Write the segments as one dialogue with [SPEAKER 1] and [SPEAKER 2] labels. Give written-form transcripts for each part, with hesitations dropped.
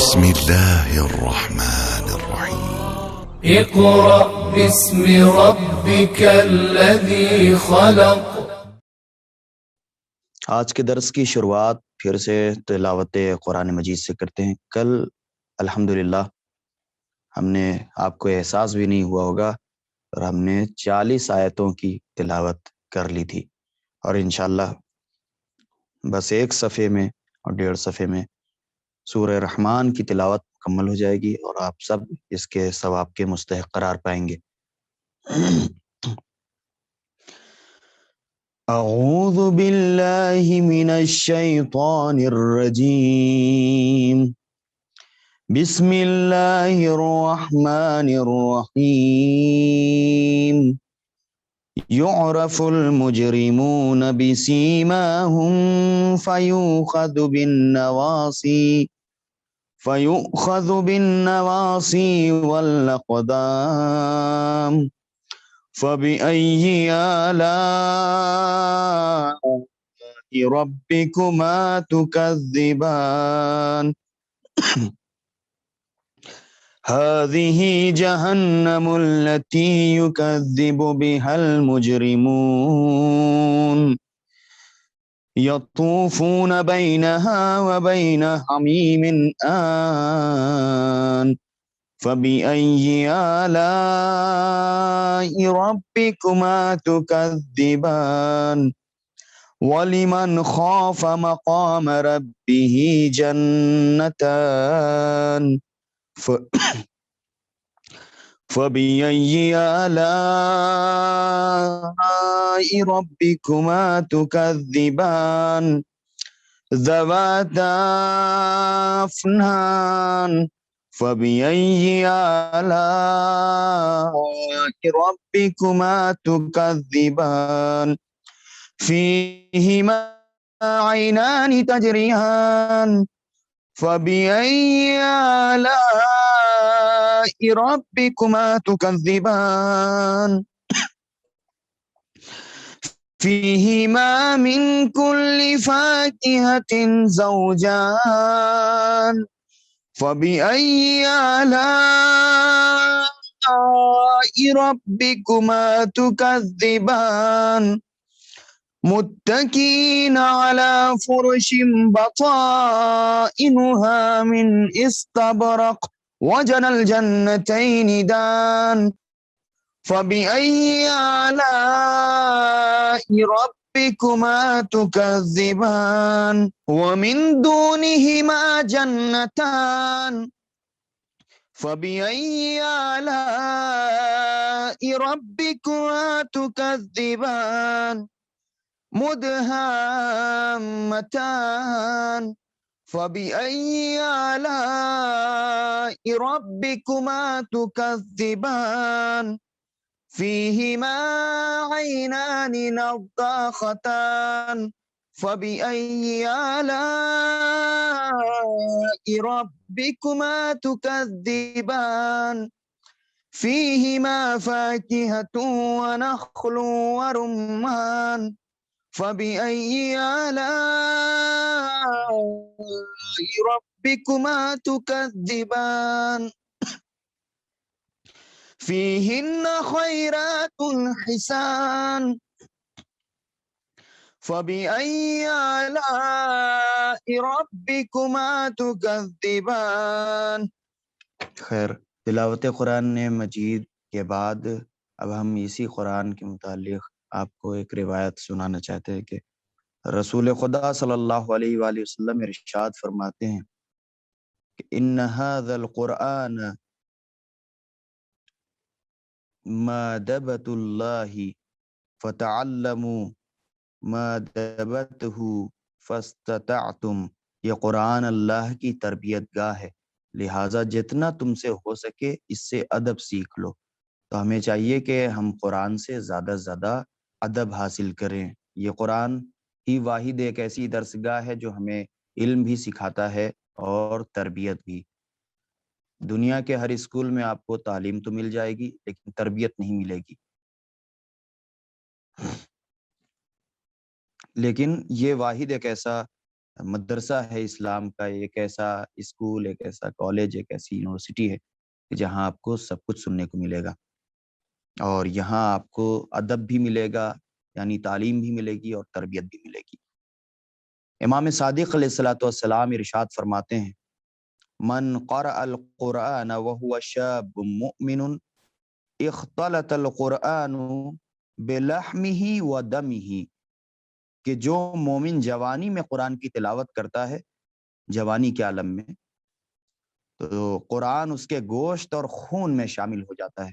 [SPEAKER 1] بسم الله الرحمن الرحيم
[SPEAKER 2] اقرأ باسم ربك الذي خلق۔
[SPEAKER 3] آج کے درس کی شروعات پھر سے تلاوت قرآن مجید سے کرتے ہیں۔ کل الحمدللہ ہم نے آپ کو احساس بھی نہیں ہوا ہوگا اور ہم نے 40 آیتوں کی تلاوت کر لی تھی، اور انشاءاللہ بس ایک صفحے میں اور 1.5 صفحے میں سورہ رحمان کی تلاوت مکمل ہو جائے گی اور آپ سب اس کے ثواب کے مستحق قرار پائیں گے۔ اعوذ باللہ من الشیطان الرجیم، بسم اللہ الرحمن الرحیم، یعرف المجرمون بسیماہم فیؤخذ بالنواصی والاقدام، فبأي آلاء ربكما تكذبان، هذه جهنم التي يكذب بها المجرمون، يطوفون بينها وبين حميم آن، فبأي آلاء ربكما تكذبان، ولمن خاف مقام ربه جنتان، فبأي آلاء ربكما تكذبان، ذواتا أفنان، فبأي آلاء ربكما تكذبان، فيهما عينان تجريان، فبأي آلاء ربكما تكذبان، فيهما من كل فاكهة زوجان، فبأي آلاء ربكما تكذبان، متكئين على فرش بطائنها من استبرق، وجنى الجنتين دان، فبأي آلاء ربكما تكذبان، ومن دونهما جنتان، فبأي آلاء ربكما تكذبان، مدهامتان، فبأي آلاء ربكما تكذبان، فيهما عينان نضاختان، فبأي آلاء ربكما تكذبان، فيهما فاكهة ونخل ورمان، فبأي آلاء ربكما تكذبان، فيهن خيرات حسان، فبأي آلاء ربكما تكذبان۔ خیر، تلاوت قرآن مجید کے بعد اب ہم اسی قرآن کے متعلق آپ کو ایک روایت سنانا چاہتے ہیں کہ رسول خدا صلی اللہ علیہ وآلہ وسلم ارشاد فرماتے ہیں کہ ان هذا القرآن مادبۃ اللہ فتعلموا مادبتہ فاستطعتم، یہ قرآن اللہ کی تربیت گاہ ہے، لہٰذا جتنا تم سے ہو سکے اس سے ادب سیکھ لو۔ تو ہمیں چاہیے کہ ہم قرآن سے زیادہ سے زیادہ ادب حاصل کریں۔ یہ قرآن ہی واحد ایک ایسی درسگاہ ہے جو ہمیں علم بھی سکھاتا ہے اور تربیت بھی۔ دنیا کے ہر اسکول میں آپ کو تعلیم تو مل جائے گی لیکن تربیت نہیں ملے گی۔ لیکن یہ واحد ایک ایسا مدرسہ ہے اسلام کا، ایک ایسا اسکول، ایک ایسا کالج، ایک ایسی یونیورسٹی ہے کہ جہاں آپ کو سب کچھ سننے کو ملے گا، اور یہاں آپ کو ادب بھی ملے گا، یعنی تعلیم بھی ملے گی اور تربیت بھی ملے گی۔ امام صادق علیہ الصلوۃ والسلام ارشاد فرماتے ہیں، من قرأ القرآن وهو شاب مؤمن اختلط القرآن بلحمه ودمه، کہ جو مومن جوانی میں قرآن کی تلاوت کرتا ہے، جوانی کے عالم میں، تو قرآن اس کے گوشت اور خون میں شامل ہو جاتا ہے،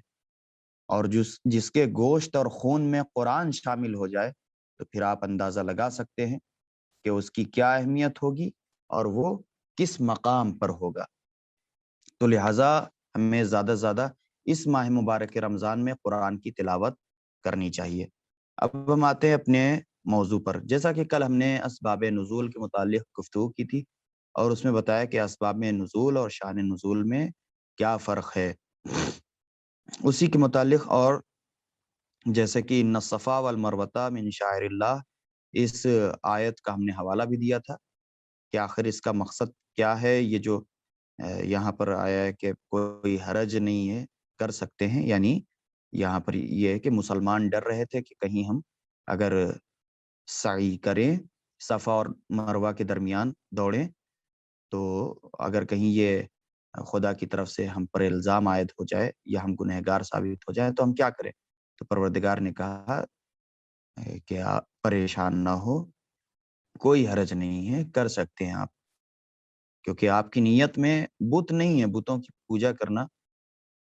[SPEAKER 3] اور جس کے گوشت اور خون میں قرآن شامل ہو جائے تو پھر آپ اندازہ لگا سکتے ہیں کہ اس کی کیا اہمیت ہوگی اور وہ کس مقام پر ہوگا۔ تو لہٰذا ہمیں زیادہ سے زیادہ اس ماہ مبارک رمضان میں قرآن کی تلاوت کرنی چاہیے۔ اب ہم آتے ہیں اپنے موضوع پر۔ جیسا کہ کل ہم نے اسباب نزول کے متعلق گفتگو کی تھی، اور اس میں بتایا کہ اسباب نزول اور شان نزول میں کیا فرق ہے، اسی کے متعلق، اور جیسے کہ ان الصفا والمروہ من شعائر اللہ، اس آیت کا ہم نے حوالہ بھی دیا تھا کہ آخر اس کا مقصد کیا ہے۔ یہ جو یہاں پر آیا ہے کہ کوئی حرج نہیں ہے، کر سکتے ہیں، یعنی یہاں پر یہ ہے کہ مسلمان ڈر رہے تھے کہ کہیں ہم اگر سعی کریں، صفا اور مروہ کے درمیان دوڑیں، تو اگر کہیں یہ خدا کی طرف سے ہم پر الزام عائد ہو جائے یا ہم گنہگار ثابت ہو جائیں تو ہم کیا کریں؟ تو پروردگار نے کہا کہ آپ پریشان نہ ہو، کوئی حرج نہیں ہے، کر سکتے ہیں آپ، کیونکہ آپ کی نیت میں بت نہیں ہے، بتوں کی پوجا کرنا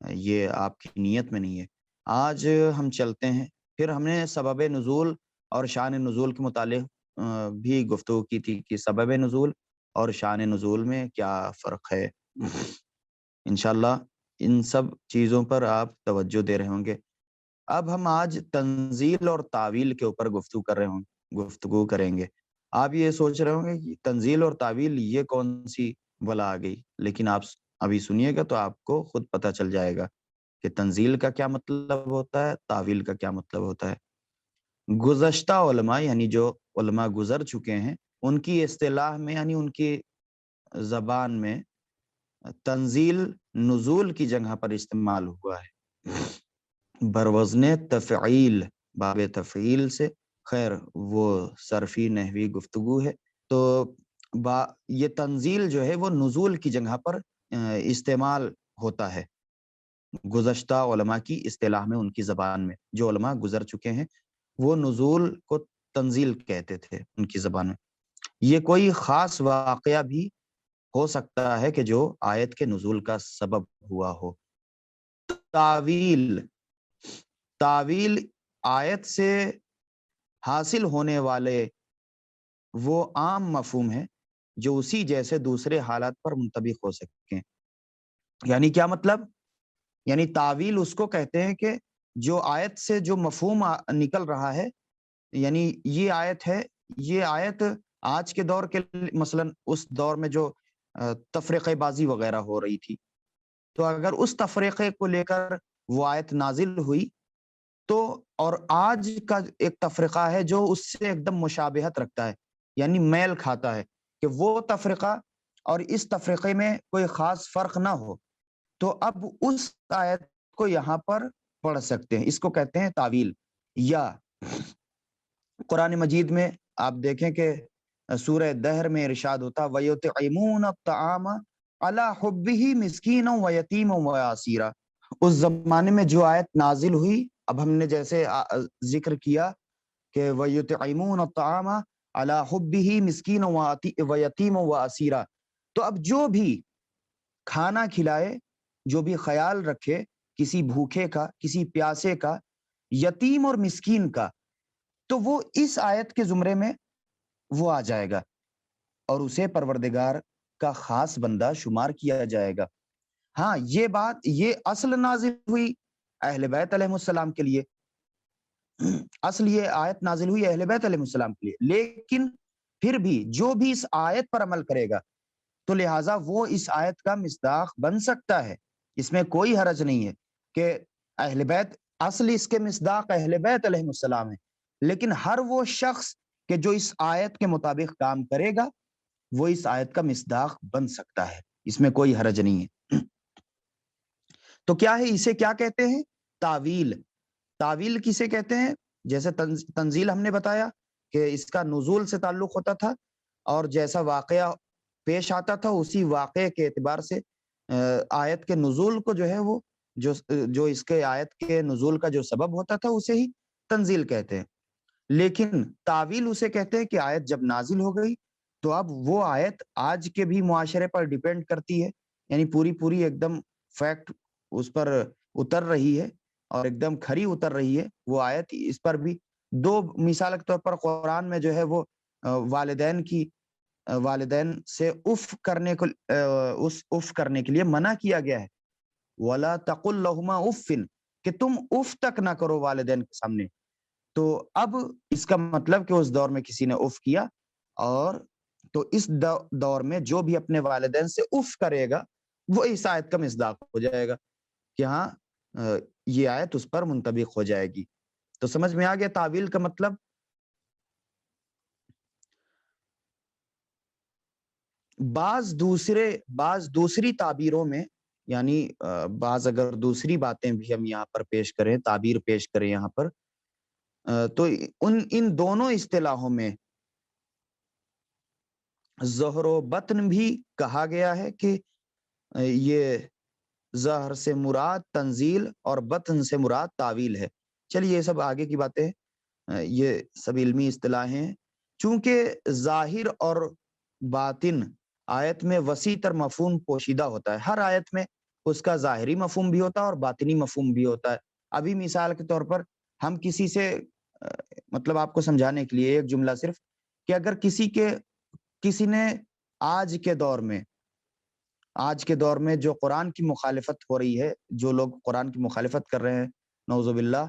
[SPEAKER 3] یہ آپ کی نیت میں نہیں ہے۔ آج ہم چلتے ہیں، پھر ہم نے سبب نزول اور شان نزول کے متعلق بھی گفتگو کی تھی کہ سبب نزول اور شان نزول میں کیا فرق ہے۔ انشاءاللہ ان سب چیزوں پر آپ توجہ دے رہے ہوں گے۔ اب ہم آج تنزیل اور تعویل کے اوپر گفتگو کریں گے۔ آپ یہ سوچ رہے ہوں گے کہ تنزیل اور تعویل یہ کون سی بلا آ گئی، لیکن آپ ابھی سنیے گا تو آپ کو خود پتہ چل جائے گا کہ تنزیل کا کیا مطلب ہوتا ہے، تعویل کا کیا مطلب ہوتا ہے۔ گزشتہ علماء، یعنی جو علماء گزر چکے ہیں، ان کی اصطلاح میں، یعنی ان کی زبان میں، تنزیل نزول کی جگہ پر استعمال ہوا ہے بروزن تفعیل، باب تفعیل سے، خیر وہ صرفی نحوی گفتگو ہے۔ تو یہ تنزیل جو ہے وہ نزول کی جگہ پر استعمال ہوتا ہے گزشتہ علماء کی اصطلاح میں، ان کی زبان میں۔ جو علماء گزر چکے ہیں وہ نزول کو تنزیل کہتے تھے ان کی زبان میں۔ یہ کوئی خاص واقعہ بھی ہو سکتا ہے کہ جو آیت کے نزول کا سبب ہوا ہو۔ تعویل آیت سے حاصل ہونے والے وہ عام مفہوم ہے جو اسی جیسے دوسرے حالات پر منطبق ہو سکیں۔ یعنی کیا مطلب؟ یعنی تعویل اس کو کہتے ہیں کہ جو آیت سے جو مفہوم نکل رہا ہے، یعنی یہ آیت ہے، یہ آیت آج کے دور کے، مثلا اس دور میں جو تفرقہ بازی وغیرہ ہو رہی تھی، تو اگر اس تفریقے کو لے کر وہ آیت نازل ہوئی تو، اور آج کا ایک تفرقہ ہے جو اس سے ایک دم مشابہت رکھتا ہے، یعنی میل کھاتا ہے، کہ وہ تفرقہ اور اس تفرقے میں کوئی خاص فرق نہ ہو، تو اب اس آیت کو یہاں پر پڑھ سکتے ہیں۔ اس کو کہتے ہیں تعویل۔ یا قرآن مجید میں آپ دیکھیں کہ سورہ دہر میں ارشاد ہوتا وَيُطْعِمُونَ الطَّعَامَ عَلَى حُبِّهِ مِسْكِينًا وَيَتِيمًا وَأَسِيرًا۔ اس زمانے میں جو آیت نازل ہوئی، اب ہم نے جیسے ذکر کیا کہ وَيُطْعِمُونَ الطَّعَامَ عَلَى حُبِّهِ مِسْكِينًا وَيَتِيمًا وَأَسِيرًا، تو اب جو بھی کھانا کھلائے، جو بھی خیال رکھے کسی بھوکے کا، کسی پیاسے کا، یتیم اور مسکین کا، تو وہ اس آیت کے زمرے میں وہ آ جائے گا اور اسے پروردگار کا خاص بندہ شمار کیا جائے گا۔ ہاں، یہ بات، یہ اصل نازل ہوئی اہل بیت علیہ السلام کے لیے، اصل یہ آیت نازل ہوئی اہل بیت علیہ السلام کے لیے، لیکن پھر بھی جو بھی اس آیت پر عمل کرے گا تو لہٰذا وہ اس آیت کا مصداق بن سکتا ہے، اس میں کوئی حرج نہیں ہے کہ اہل بیت، اصل اس کے مصداق اہل بیت علیہ السلام ہے، لیکن ہر وہ شخص کہ جو اس آیت کے مطابق کام کرے گا وہ اس آیت کا مصداق بن سکتا ہے، اس میں کوئی حرج نہیں ہے۔ تو کیا ہے، اسے کیا کہتے ہیں؟ تعویل۔ تعویل کسے کہتے ہیں؟ جیسے تنزیل ہم نے بتایا کہ اس کا نزول سے تعلق ہوتا تھا، اور جیسا واقعہ پیش آتا تھا اسی واقعے کے اعتبار سے آیت کے نزول کو جو ہے وہ جو اس کے آیت کے نزول کا جو سبب ہوتا تھا اسے ہی تنزیل کہتے ہیں۔ لیکن تعویل اسے کہتے ہیں کہ آیت جب نازل ہو گئی تو اب وہ آیت آج کے بھی معاشرے پر ڈیپینڈ کرتی ہے، یعنی پوری ایک دم فیکٹ اس پر اتر رہی ہے اور ایک دم کھری اتر رہی ہے وہ آیت اس پر بھی۔ دو مثال کے طور پر قرآن میں جو ہے وہ والدین سے اف کرنے کو اف کرنے کے لیے منع کیا گیا ہے، وَلَا تَقُلْ لَهُمَا اُفٍ، کہ تم اف تک نہ کرو والدین کے سامنے۔ تو اب اس کا مطلب کہ اس دور میں کسی نے اف کیا، اور تو اس دور میں جو بھی اپنے والدین سے اف کرے گا وہ اس آیت کا مصداق ہو جائے گا کہ ہاں یہ آیت اس پر منطبق ہو جائے گی۔ تو سمجھ میں آ گیا تعویل کا مطلب۔ بعض دوسری تعبیروں میں، یعنی بعض اگر دوسری باتیں بھی ہم یہاں پر پیش کریں، تعبیر پیش کریں یہاں پر، تو ان دونوں اصطلاحوں میں ظہر و بطن بھی کہا گیا ہے کہ یہ ظہر سے مراد تنزیل اور بطن سے مراد تعویل ہے۔ چلیے یہ سب آگے کی باتیں ہیں، یہ سب علمی اصطلاحیں ہیں۔ چونکہ ظاہر اور باطن آیت میں وسیع تر مفہوم پوشیدہ ہوتا ہے، ہر آیت میں اس کا ظاہری مفہوم بھی ہوتا ہے اور باطنی مفہوم بھی ہوتا ہے۔ ابھی مثال کے طور پر ہم کسی سے مطلب آپ کو سمجھانے کے لیے ایک جملہ صرف، کہ اگر کسی نے آج کے دور میں جو قرآن کی مخالفت ہو رہی ہے، جو لوگ قرآن کی مخالفت کر رہے ہیں نعوذ باللہ،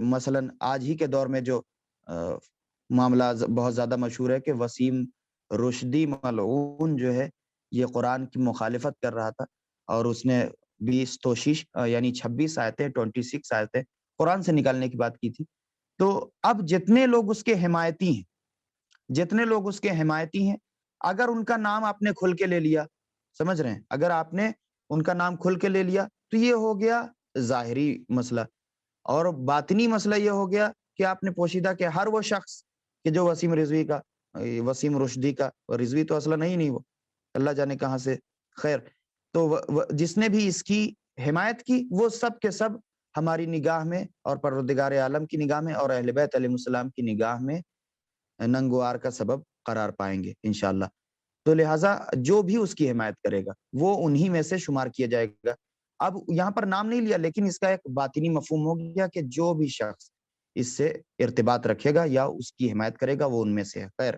[SPEAKER 3] مثلا آج ہی کے دور میں جو معاملہ بہت زیادہ مشہور ہے کہ وسیم رشدی ملعون جو ہے یہ قرآن کی مخالفت کر رہا تھا، اور اس نے 20 توشیش یعنی 26 آیتیں 26 آیتیں قرآن سے نکالنے کی بات کی تھی۔ تو اب جتنے لوگ اس کے حمایتی ہیں اگر ان کا نام آپ نے کھل کے لے لیا، سمجھ رہے ہیں، اگر آپ نے ان کا نام کھل کے لے لیا تو یہ ہو گیا ظاہری مسئلہ، اور باطنی مسئلہ یہ ہو گیا کہ آپ نے پوشیدہ کہ ہر وہ شخص کہ جو وسیم رشدی کا، رضوی تو اصلا نہیں وہ اللہ جانے کہاں سے، خیر، تو جس نے بھی اس کی حمایت کی وہ سب کے سب ہماری نگاہ میں اور پروردگار عالم کی نگاہ میں اور اہل بیت علیہ السلام کی نگاہ میں ننگوار کا سبب قرار پائیں گے انشاءاللہ۔ تو لہٰذا جو بھی اس کی حمایت کرے گا وہ انہی میں سے شمار کیا جائے گا۔ اب یہاں پر نام نہیں لیا، لیکن اس کا ایک باطنی مفہوم ہو گیا کہ جو بھی شخص اس سے ارتباط رکھے گا یا اس کی حمایت کرے گا وہ ان میں سے ہے۔ خیر،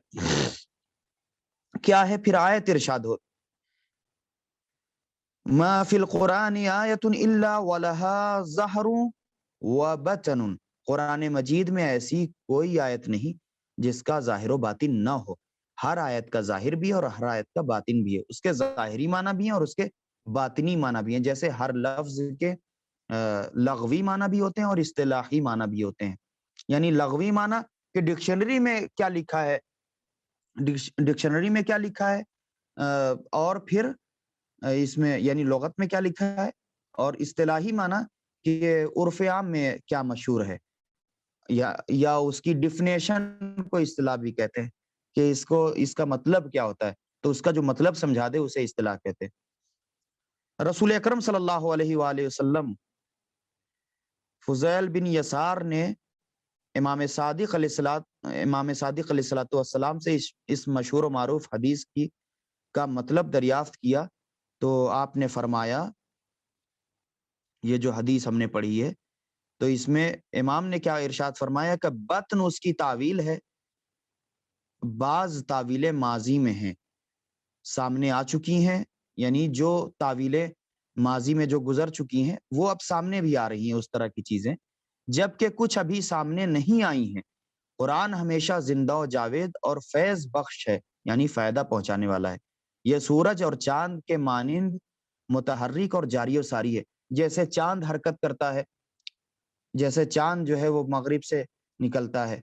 [SPEAKER 3] کیا ہے پھر آیت؟ ارشاد ہو ما فی القرآن آیت الا ولہا ظہر و بطن، قرآن مجید میں ایسی کوئی آیت نہیں جس کا ظاہر و باطن نہ ہو۔ ہر آیت کا ظاہر بھی ہے اور ہر آیت کا باطن بھی ہے، اس کے ظاہری معنی بھی ہیں اور اس کے باطنی معنی بھی ہیں۔ جیسے ہر لفظ کے لغوی معنی بھی ہوتے ہیں اور اصطلاحی معنی بھی ہوتے ہیں۔ یعنی لغوی معنی کہ ڈکشنری میں کیا لکھا ہے، اور پھر اس میں یعنی لغت میں کیا لکھا ہے، اور اصطلاحی معنی کہ عرف عام میں کیا مشہور ہے، یا اس کی ڈیفینیشن کو اصطلاح بھی کہتے ہیں کہ اس کا مطلب کیا ہوتا ہے، تو اس کا جو مطلب سمجھا دے اسے اصطلاح کہتے ہیں۔ رسول اکرم صلی اللہ علیہ وآلہ وسلم فضیل بن یسار نے امام صادق علیہ السلام سے اس مشہور و معروف حدیث کا مطلب دریافت کیا، تو آپ نے فرمایا، یہ جو حدیث ہم نے پڑھی ہے تو اس میں امام نے کیا ارشاد فرمایا کہ بطن اس کی تعویل ہے، بعض تعویلیں ماضی میں ہیں، سامنے آ چکی ہیں، یعنی جو تعویلیں ماضی میں جو گزر چکی ہیں وہ اب سامنے بھی آ رہی ہیں اس طرح کی چیزیں، جبکہ کچھ ابھی سامنے نہیں آئی ہیں۔ قرآن ہمیشہ زندہ و جاوید اور فیض بخش ہے، یعنی فائدہ پہنچانے والا ہے۔ یہ سورج اور چاند کے مانند متحرک اور جاری و ساری ہے، جیسے چاند حرکت کرتا ہے، جیسے چاند جو ہے وہ مغرب سے نکلتا ہے،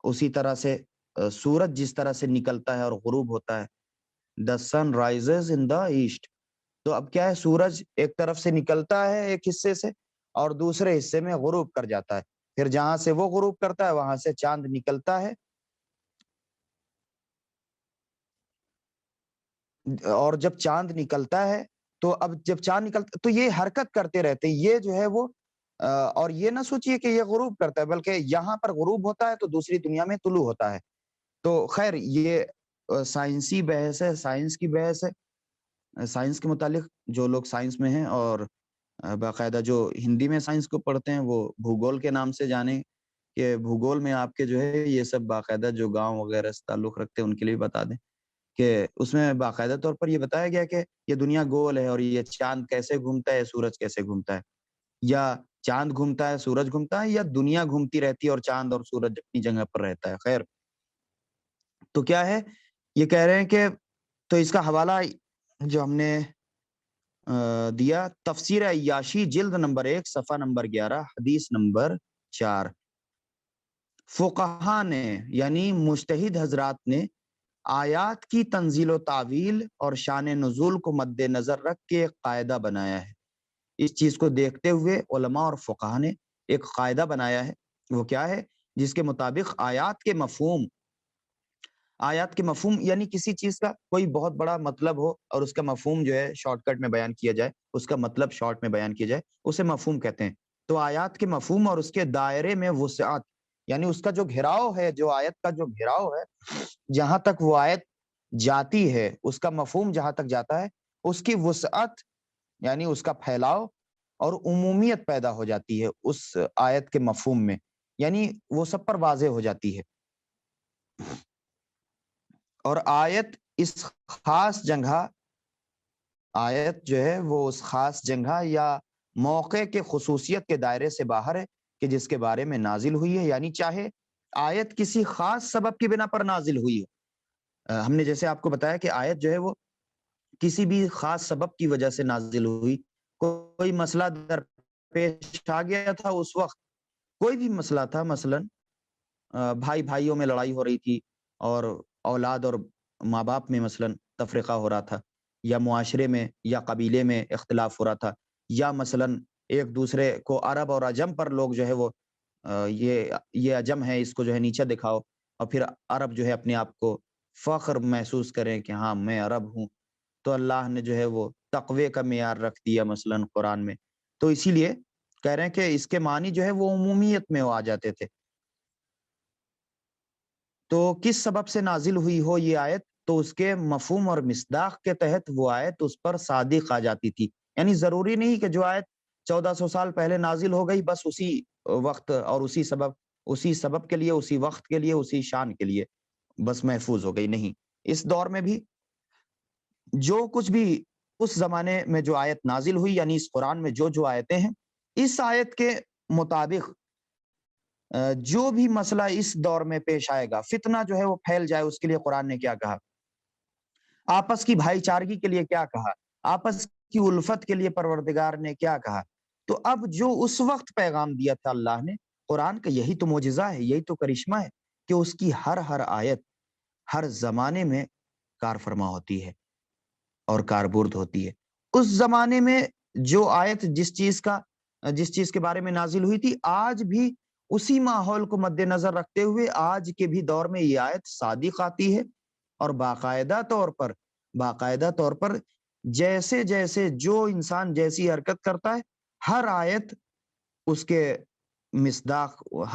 [SPEAKER 3] اسی طرح سے سورج جس طرح سے نکلتا ہے اور غروب ہوتا ہے, the sun rises in the east. تو اب کیا ہے, سورج ایک طرف سے نکلتا ہے ایک حصے سے اور دوسرے حصے میں غروب کر جاتا ہے, پھر جہاں سے وہ غروب کرتا ہے وہاں سے چاند نکلتا ہے, اور جب چاند نکلتا ہے تو اب جب چاند نکلتا تو یہ حرکت کرتے رہتے ہیں, یہ جو ہے وہ اور یہ نہ سوچئے کہ یہ غروب کرتا ہے, بلکہ یہاں پر غروب ہوتا ہے تو دوسری دنیا میں طلوع ہوتا ہے. تو خیر یہ سائنسی بحث ہے, سائنس کی بحث ہے. سائنس کے متعلق جو لوگ سائنس میں ہیں اور باقاعدہ جو ہندی میں سائنس کو پڑھتے ہیں وہ بھوگول کے نام سے جانیں کہ بھوگول میں آپ کے جو ہے یہ سب باقاعدہ جو گاؤں وغیرہ سے تعلق رکھتے ہیں ان کے لیے بتا دیں کہ اس میں باقاعدہ طور پر یہ بتایا گیا کہ یہ دنیا گول ہے اور یہ چاند کیسے گھومتا ہے, سورج کیسے گھومتا ہے, یا چاند گھومتا ہے سورج گھومتا ہے, یا دنیا گھومتی رہتی ہے اور چاند اور سورج اپنی جگہ پر رہتا ہے. خیر تو کیا ہے, یہ کہہ رہے ہیں کہ تو اس کا حوالہ جو ہم نے دیا, تفسیر عیاشی جلد نمبر 1 صفحہ نمبر 11 حدیث نمبر 4. فقہا نے یعنی مجتہد حضرات نے آیات کی تنزیل و تعویل اور شان نزول کو مد نظر رکھ کے ایک قاعدہ بنایا ہے. اس چیز کو دیکھتے ہوئے علماء اور فقہا نے ایک قاعدہ بنایا ہے. وہ کیا ہے, جس کے مطابق آیات کے مفہوم یعنی کسی چیز کا کوئی بہت بڑا مطلب ہو اور اس کا مفہوم جو ہے شارٹ کٹ میں بیان کیا جائے, اس کا مطلب شارٹ میں بیان کیا جائے, اسے مفہوم کہتے ہیں. تو آیات کے مفہوم اور اس کے دائرے میں وسعت, یعنی اس کا جو گھیراؤ ہے, جو آیت کا جو گھیراؤ ہے, جہاں تک وہ آیت جاتی ہے, اس کا مفہوم جہاں تک جاتا ہے, اس کی وسعت یعنی اس کا پھیلاؤ اور عمومیت پیدا ہو جاتی ہے اس آیت کے مفہوم میں, یعنی وہ سب پر واضح ہو جاتی ہے. اور آیت جو ہے وہ اس خاص جگہ یا موقع کے خصوصیت کے دائرے سے باہر ہے کہ جس کے بارے میں نازل ہوئی ہے, یعنی چاہے آیت کسی خاص سبب کی بنا پر نازل ہوئی ہو. ہم نے جیسے آپ کو بتایا کہ آیت جو ہے وہ کسی بھی خاص سبب کی وجہ سے نازل ہوئی, کوئی مسئلہ درپیش آ گیا تھا اس وقت, کوئی بھی مسئلہ تھا, مثلا بھائیوں میں لڑائی ہو رہی تھی اور اولاد اور ماں باپ میں مثلا تفرقہ ہو رہا تھا, یا معاشرے میں یا قبیلے میں اختلاف ہو رہا تھا, یا مثلا ایک دوسرے کو عرب اور عجم پر لوگ جو ہے وہ یہ عجم ہے اس کو جو ہے نیچا دکھاؤ, اور پھر عرب جو ہے اپنے آپ کو فخر محسوس کریں کہ ہاں میں عرب ہوں. تو اللہ نے جو ہے وہ تقوی کا معیار رکھ دیا مثلا قرآن میں. تو اسی لیے کہہ رہے ہیں کہ اس کے معنی جو ہے وہ عمومیت میں آ جاتے تھے. تو کس سبب سے نازل ہوئی ہو یہ آیت, تو اس کے مفہوم اور مصداق کے تحت وہ آیت اس پر صادق آ جاتی تھی. یعنی ضروری نہیں کہ جو آیت 1400 سال پہلے نازل ہو گئی بس اسی وقت اور اسی سبب کے لیے, اسی وقت کے لیے, اسی شان کے لیے بس محفوظ ہو گئی. نہیں, اس دور میں بھی جو کچھ بھی اس زمانے میں جو آیت نازل ہوئی, یعنی اس قرآن میں جو آیتیں ہیں, اس آیت کے مطابق جو بھی مسئلہ اس دور میں پیش آئے گا, فتنہ جو ہے وہ پھیل جائے, اس کے لیے قرآن نے کیا کہا, آپس کی بھائی چارگی کے لیے کیا کہا, آپس کی الفت کے لیے پروردگار نے کیا کہا. تو اب جو اس وقت پیغام دیا تھا اللہ نے, قرآن کا یہی تو معجزہ ہے, یہی تو کرشمہ ہے کہ اس کی ہر آیت ہر زمانے میں کار فرما ہوتی ہے اور کاربرد ہوتی ہے. اس زمانے میں جو آیت جس چیز کے بارے میں نازل ہوئی تھی, آج بھی اسی ماحول کو مد نظر رکھتے ہوئے آج کے بھی دور میں یہ آیت صادق آتی ہے, اور باقاعدہ طور پر جیسے جو انسان جیسی حرکت کرتا ہے, ہر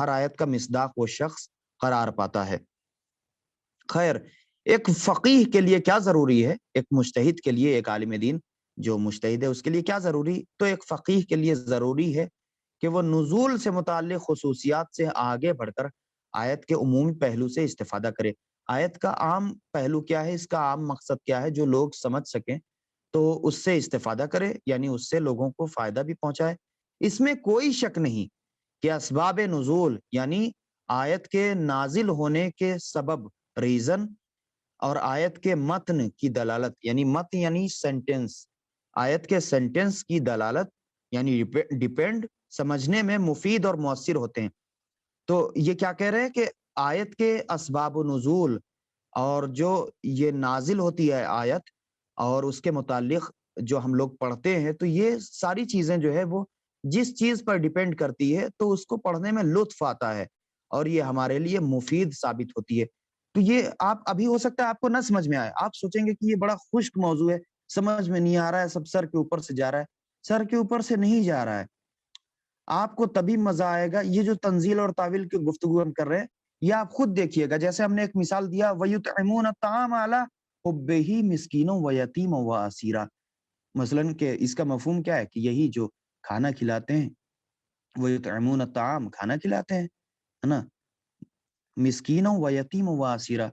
[SPEAKER 3] آیت کا مصداق وہ شخص قرار پاتا ہے. خیر, ایک فقیہ کے لیے کیا ضروری ہے, ایک مجتہد کے لیے, ایک عالم دین جو مجتہد ہے اس کے لیے کیا ضروری, تو ایک فقیہ کے لیے ضروری ہے کہ وہ نزول سے متعلق خصوصیات سے آگے بڑھ کر آیت کے عمومی پہلو سے استفادہ کرے. آیت کا عام پہلو کیا ہے, اس کا عام مقصد کیا ہے, جو لوگ سمجھ سکیں تو اس سے استفادہ کرے, یعنی اس سے لوگوں کو فائدہ بھی پہنچائے. اس میں کوئی شک نہیں کہ اسباب نزول یعنی آیت کے نازل ہونے کے سبب, ریزن, اور آیت کے متن کی دلالت, یعنی متن یعنی سینٹنس, آیت کے سینٹنس کی دلالت یعنی ڈیپینڈ, سمجھنے میں مفید اور مؤثر ہوتے ہیں. تو یہ کیا کہہ رہے ہیں کہ آیت کے اسباب و نزول اور جو یہ نازل ہوتی ہے آیت اور اس کے متعلق جو ہم لوگ پڑھتے ہیں، تو یہ ساری چیزیں جو ہے وہ جس چیز پر ڈیپینڈ کرتی ہے تو اس کو پڑھنے میں لطف آتا ہے اور یہ ہمارے لیے مفید ثابت ہوتی ہے۔ تو یہ آپ ابھی ہو سکتا ہے آپ کو نہ سمجھ میں آئے، آپ سوچیں گے کہ یہ بڑا خشک موضوع ہے، سمجھ میں نہیں آ رہا ہے، سب سر کے اوپر سے جا رہا ہے۔ سر کے اوپر سے نہیں جا رہا ہے، آپ کو تبھی مزہ آئے گا۔ یہ جو تنزیل اور تعویل کی گفتگو ہم کر رہے ہیں، یہ آپ خود دیکھیے گا۔ جیسے ہم نے ایک مثال دیا، وَيُطْعِمُونَ الطَّعَامَ عَلَىٰ حُبِّهِ مِسْكِينًا وَيَتِيمًا وَأَسِيرًا، مثلاً کہ اس کا مفہوم کیا ہے کہ یہی جو کھانا کھلاتے ہیں، وَيُطْعِمُونَ الطَّعَامَ کھانا کھلاتے ہیں، ہے نا، مسکینوں و یتیم و اسیرا،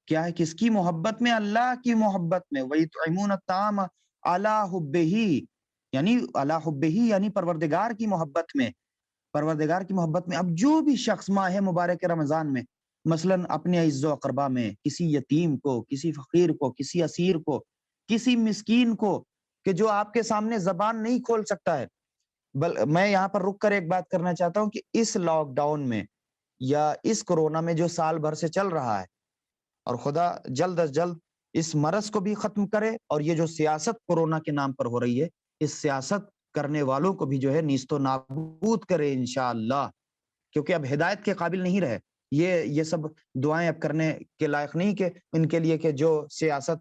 [SPEAKER 3] کیا ہے کس کی محبت میں؟ اللہ کی محبت میں۔ وَيُطْعِمُونَ الطَّعَامَ عَلَىٰ حُبِّهِ، یعنی عَلَىٰ حُبِّهِ یعنی پروردگار کی محبت میں، پروردگار کی محبت میں۔ اب جو بھی شخص ماہ مبارک رمضان میں مثلاً اپنے اعز و اقربا میں کسی یتیم کو، کسی فقیر کو، کسی اسیر کو، کسی مسکین کو، کہ جو آپ کے سامنے زبان نہیں کھول سکتا ہے، میں یہاں پر رک کر ایک بات کرنا چاہتا ہوں کہ اس لاک ڈاؤن میں یا اس کورونا میں جو سال بھر سے چل رہا ہے، اور خدا جلد از جلد اس مرض کو بھی ختم کرے، اور یہ جو سیاست کورونا کے نام پر ہو رہی ہے، اس سیاست کرنے والوں کو بھی جو ہے نیست و نابود کرے انشاءاللہ، کیونکہ اب ہدایت کے قابل نہیں رہے۔ یہ سب دعائیں اب کرنے کے لائق نہیں کہ ان کے لیے کہ جو سیاست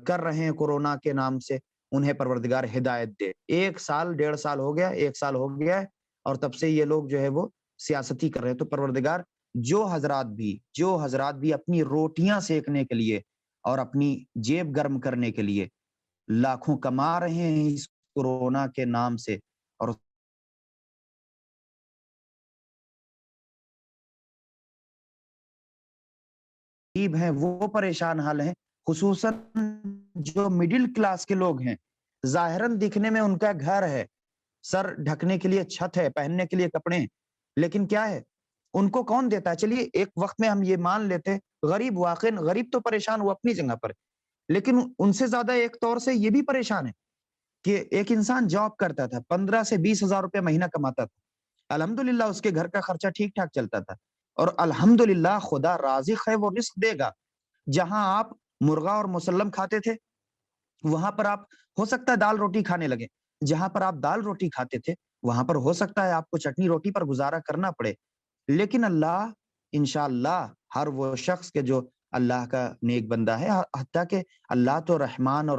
[SPEAKER 3] کر رہے ہیں کورونا کے نام سے، انہیں پروردگار ہدایت دے۔ 1 سال 1.5 سال ہو گیا، 1 سال ہو گیا ہے، اور تب سے یہ لوگ جو ہے وہ سیاستی کر رہے ہیں۔ تو پروردگار جو حضرات بھی اپنی روٹیاں سیکنے کے لیے اور اپنی جیب گرم کرنے کے لیے لاکھوں کما رہے ہیں اس کورونا کے نام سے، اور غریب ہیں وہ پریشان حال ہیں، خصوصاً جو مڈل کلاس کے لوگ ہیں، ظاہراً دکھنے میں ان کا گھر ہے، سر ڈھکنے کے لیے چھت ہے، پہننے کے لیے کپڑے ہیں، لیکن کیا ہے ان کو کون دیتا ہے؟ چلیے ایک وقت میں ہم یہ مان لیتے غریب، واقعی غریب تو پریشان ہوا اپنی جگہ پر، لیکن ان سے زیادہ ایک طور سے یہ بھی پریشان ہے کہ ایک انسان جاب کرتا تھا، 15 سے 20 ہزار روپے مہینہ کماتا تھا، الحمدللہ اس کے گھر کا خرچہ ٹھیک ٹھاک چلتا تھا، اور الحمدللہ خدا رازق ہے، وہ رزق دے گا۔ جہاں آپ مرغا اور مسلم کھاتے تھے، وہاں پر آپ ہو سکتا ہے دال روٹی کھانے لگے، جہاں پر آپ دال روٹی کھاتے تھے وہاں پر ہو سکتا ہے آپ کو چٹنی روٹی پر گزارا کرنا پڑے، لیکن اللہ انشاءاللہ ہر وہ شخص کے جو اللہ کا نیک بندہ ہے، حتیٰ کہ اللہ تو رحمان اور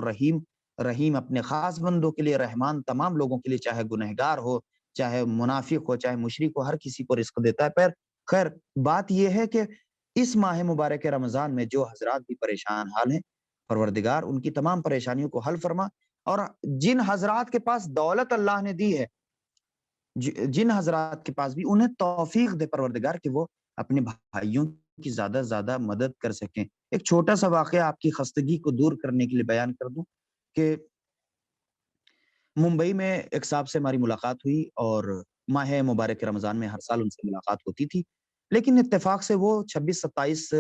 [SPEAKER 3] رحیم اپنے خاص بندوں کے لیے، رحمان تمام لوگوں کے لیے، چاہے گنہگار ہو، چاہے منافق ہو، چاہے مشرک ہو، ہر کسی کو رزق دیتا ہے۔ پر خیر بات یہ ہے کہ اس ماہ مبارک رمضان میں جو حضرات بھی پریشان حال ہیں، پروردگار ان کی تمام پریشانیوں کو حل فرما، اور جن حضرات کے پاس دولت اللہ نے دی ہے، جن حضرات کے پاس بھی، انہیں توفیق دے پروردگار کہ وہ اپنے بھائیوں کی زیادہ سے زیادہ مدد کر سکیں۔ ایک چھوٹا سا واقعہ آپ کی خستگی کو دور کرنے کے لیے بیان کر دوں کہ ممبئی میں ایک صاحب سے ہماری ملاقات ہوئی، اور ماہ مبارک رمضان میں ہر سال ان سے ملاقات ہوتی تھی، لیکن اتفاق سے وہ 26 27